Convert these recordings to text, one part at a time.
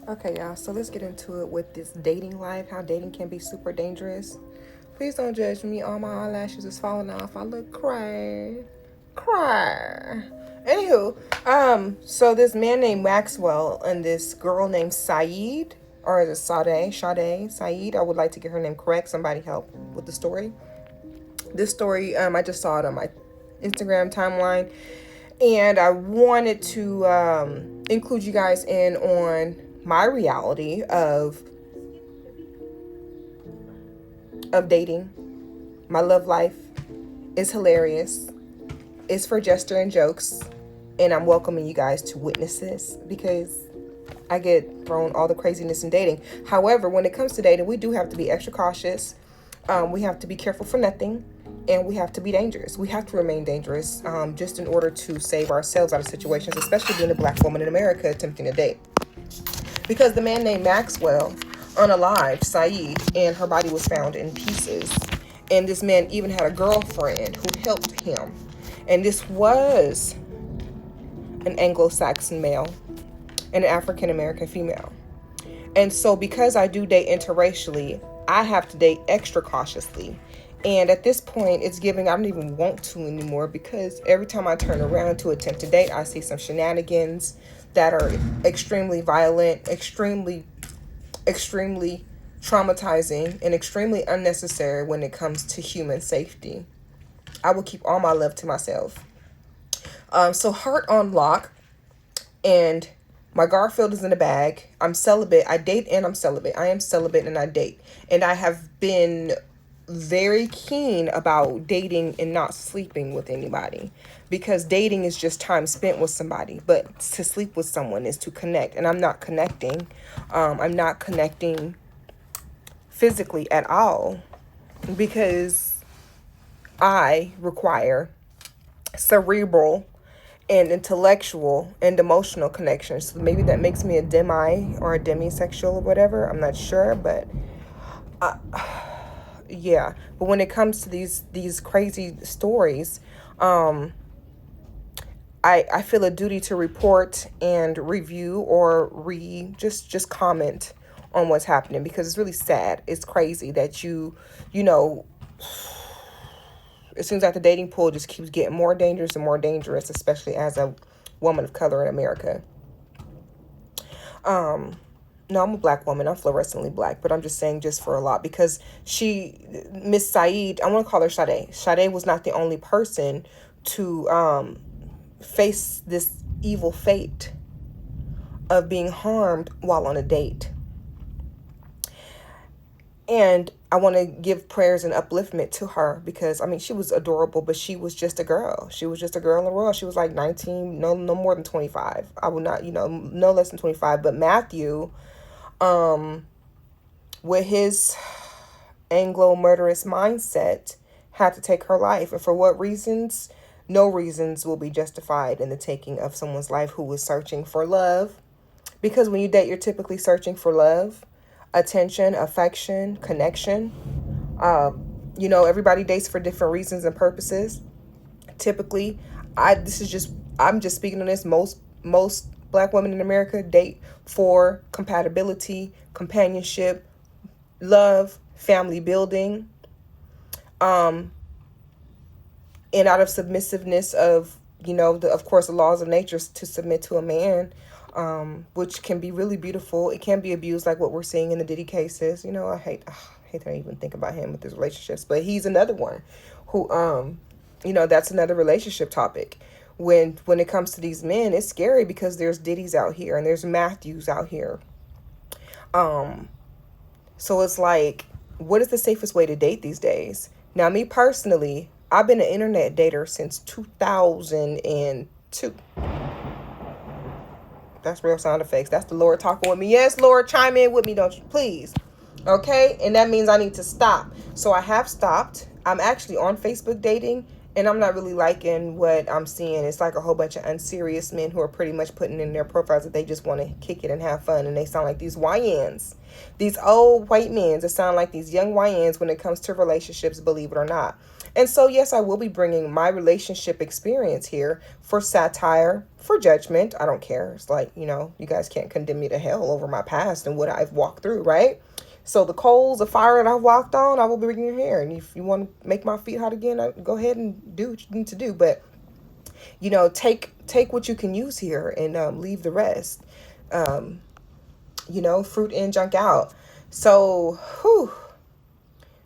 Okay, y'all, so let's get into it with this dating life, how dating can be super dangerous. Please don't judge me. All my eyelashes is falling off. I look cray. Cry. Anywho, so this man named Maxwell and this girl named Saeed, or is it Saeed. I would like to get her name correct. Somebody help with the story. This story, I just saw it on my Instagram timeline, and I wanted to include you guys in on my reality of dating. My love life is hilarious. It's for jester and jokes, and I'm welcoming you guys to witness this because I get thrown all the craziness in dating. However, when it comes to dating, we do have to be extra cautious. We have to be careful for nothing, and we have to be dangerous. We have to remain dangerous just in order to save ourselves out of situations, especially being a black woman in America attempting to date. Because the man named Maxwell unalived Saeed, and her body was found in pieces. And this man even had a girlfriend who helped him. And this was an Anglo-Saxon male and an African-American female. And so because I do date interracially, I have to date extra cautiously. And at this point, it's giving, I don't even want to anymore, because every time I turn around to attempt to date, I see some shenanigans that are extremely violent, extremely traumatizing, and extremely unnecessary when it comes to human safety. I will keep all my love to myself. So heart on lock, and my Garfield is in the bag. I'm celibate. I date and I'm celibate. I am celibate and I date. And I have been very keen about dating and not sleeping with anybody, because dating is just time spent with somebody, but to sleep with someone is to connect, and I'm not connecting. I'm not connecting physically at all, because I require cerebral and intellectual and emotional connections. So maybe that makes me a demi or a demisexual or whatever. I'm not sure, but yeah. But when it comes to these crazy stories, I feel a duty to report and review or just comment on what's happening, because it's really sad. It's crazy that you know it seems like the dating pool just keeps getting more dangerous and more dangerous, especially as a woman of color in America. No, I'm a black woman. I'm fluorescently black, but I'm just saying just for a lot, because Miss Saeed, I want to call her Sade. Sade was not the only person to face this evil fate of being harmed while on a date. And I want to give prayers and upliftment to her, because I mean, she was adorable, but she was just a girl. She was just a girl in the world. She was like 19, no more than 25. I would not, no less than 25. But Matthew, with his Anglo murderous mindset, had to take her life. And for what reasons? No reasons will be justified in the taking of someone's life who was searching for love. Because when you date, you're typically searching for love, attention, affection, connection. Everybody dates for different reasons and purposes. Typically, I'm just speaking on this. Most black women in America date for compatibility, companionship, love, family building, and out of submissiveness of, of course, the laws of nature to submit to a man, which can be really beautiful. It can be abused, like what we're seeing in the Diddy cases. I hate that I even think about him with his relationships, but he's another one who, that's another relationship topic. When it comes to these men, it's scary, because there's Diddy's out here and there's Matthews out here. So it's like, what is the safest way to date these days? Now, me personally, I've been an internet dater since 2002. That's real sound effects. That's the Lord talking with me. Yes, Lord, chime in with me, don't you? Please. Okay? And that means I need to stop. So I have stopped. I'm actually on Facebook dating, and I'm not really liking what I'm seeing. It's like a whole bunch of unserious men who are pretty much putting in their profiles that they just want to kick it and have fun. And they sound like these YNs. These old white men that sound like these young YNs when it comes to relationships, believe it or not. And so, yes, I will be bringing my relationship experience here for satire, for judgment. I don't care. It's like, you guys can't condemn me to hell over my past and what I've walked through, right? So the coals of fire that I've walked on, I will be bringing here. And if you want to make my feet hot again, go ahead and do what you need to do. But, take what you can use here and leave the rest. Fruit in, junk out. So,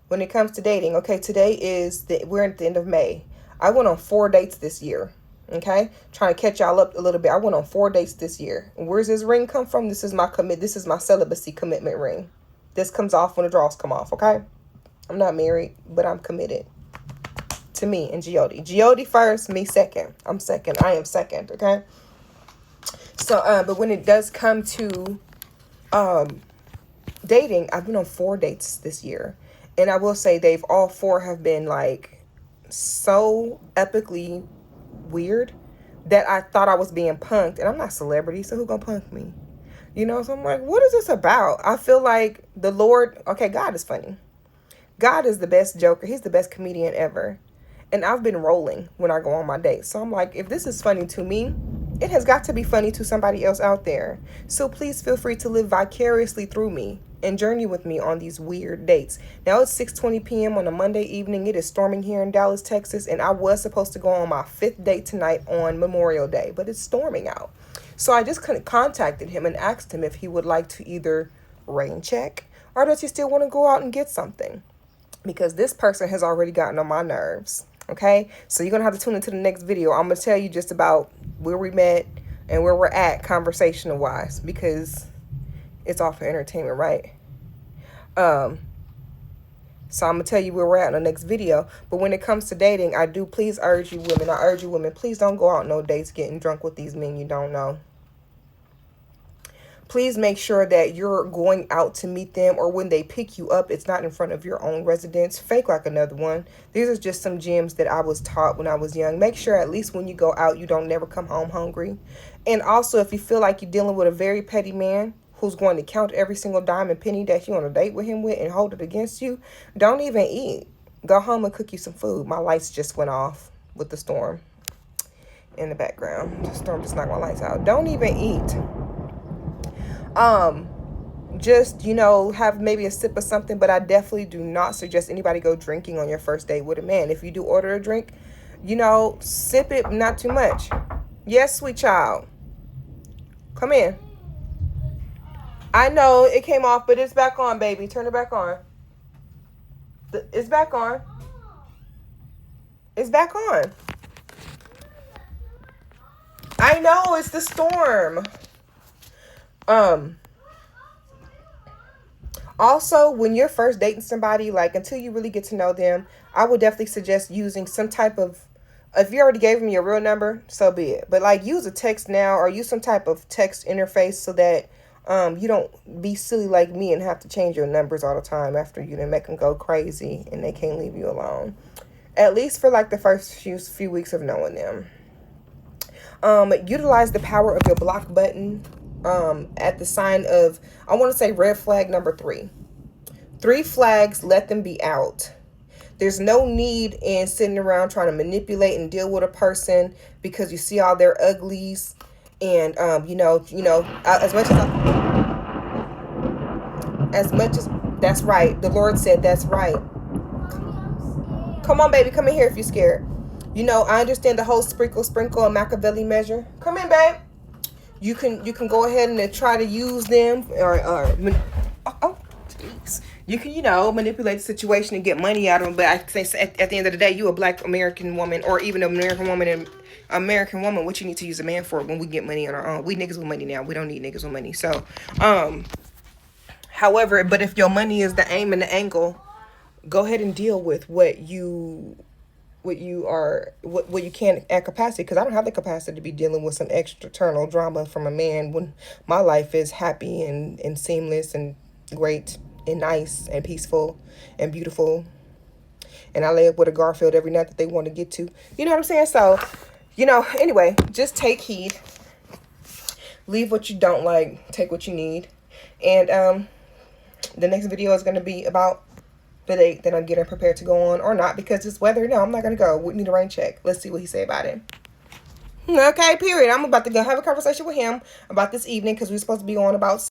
when it comes to dating, okay, we're at the end of May. I went on 4 dates this year. Okay, trying to catch y'all up a little bit. I went on 4 dates this year. And where's this ring come from? This is my celibacy commitment ring. This comes off when the draws come off. Okay, I'm not married, but I'm committed to me and Giodi. Giodi first, me second. I'm second. I am second. Okay. So, but when it does come to dating, I've been on 4 dates this year. And I will say all 4 have been like so epically weird that I thought I was being punked. And I'm not a celebrity, so who gonna punk me? So I'm like, what is this about? I feel like the Lord, okay, God is funny. God is the best joker. He's the best comedian ever. And I've been rolling when I go on my dates. So I'm like, if this is funny to me, it has got to be funny to somebody else out there. So please feel free to live vicariously through me and journey with me on these weird dates. Now it's 6:20 p.m. on a Monday evening. It is storming here in Dallas, Texas, and I was supposed to go on my 5th date tonight on Memorial Day, but it's storming out. So I just contacted him and asked him if he would like to either rain check or does he still want to go out and get something? Because this person has already gotten on my nerves. Okay, so you're gonna have to tune into the next video. I'm gonna tell you just about where we met and where we're at conversational wise, because it's all for entertainment, right? So I'm gonna tell you where we're at in the next video. But when it comes to dating, I do please urge you women, please don't go out no dates getting drunk with these men you don't know. Please make sure that you're going out to meet them, or when they pick you up, it's not in front of your own residence. Fake like another one. These are just some gems that I was taught when I was young. Make sure at least when you go out, you don't never come home hungry. And also, if you feel like you're dealing with a very petty man who's going to count every single dime and penny that you're on a date with him with and hold it against you, don't even eat. Go home and cook you some food. My lights just went off with the storm in the background. The storm just knocked my lights out. Don't even eat. Just, have maybe a sip of something, but I definitely do not suggest anybody go drinking on your first date with a man. If you do order a drink, sip it, not too much. Yes, sweet child. Come in. I know it came off, but it's back on, baby. Turn it back on. It's back on. It's back on. I know, it's the storm. Also, when you're first dating somebody, like until you really get to know them, I would definitely suggest using some type of, if you already gave them your real number, so be it. But like use a text now or use some type of text interface so that you don't be silly like me and have to change your numbers all the time after you done make them go crazy and they can't leave you alone. At least for like the first few weeks of knowing them. Utilize the power of your block button at the sign of, I want to say red flag number 3. 3 flags, let them be out. There's no need in sitting around trying to manipulate and deal with a person because you see all their uglies. And, as much as that's right. The Lord said that's right. Come on, baby. Come in here if you're scared. I understand the whole sprinkle and Machiavelli measure. Come in, babe. You can go ahead and try to use them jeez. You can, manipulate the situation and get money out of them. But I think at the end of the day, you a black American woman or even an American woman, what you need to use a man for when we get money on our own. We niggas with money now. We don't need niggas with money. So, however, but if your money is the aim and the angle, go ahead and deal with what you can at capacity, because I don't have the capacity to be dealing with some external drama from a man when my life is happy and seamless and great and nice and peaceful and beautiful, and I lay up with a Garfield every night that they want to get to. You know what I'm saying? So, anyway, just take heed. Leave what you don't like. Take what you need. And the next video is going to be about the date that I'm getting prepared to go on or not because it's weather. No, I'm not going to go. We need a rain check. Let's see what he say about it. Okay, period. I'm about to go have a conversation with him about this evening because we're supposed to be on about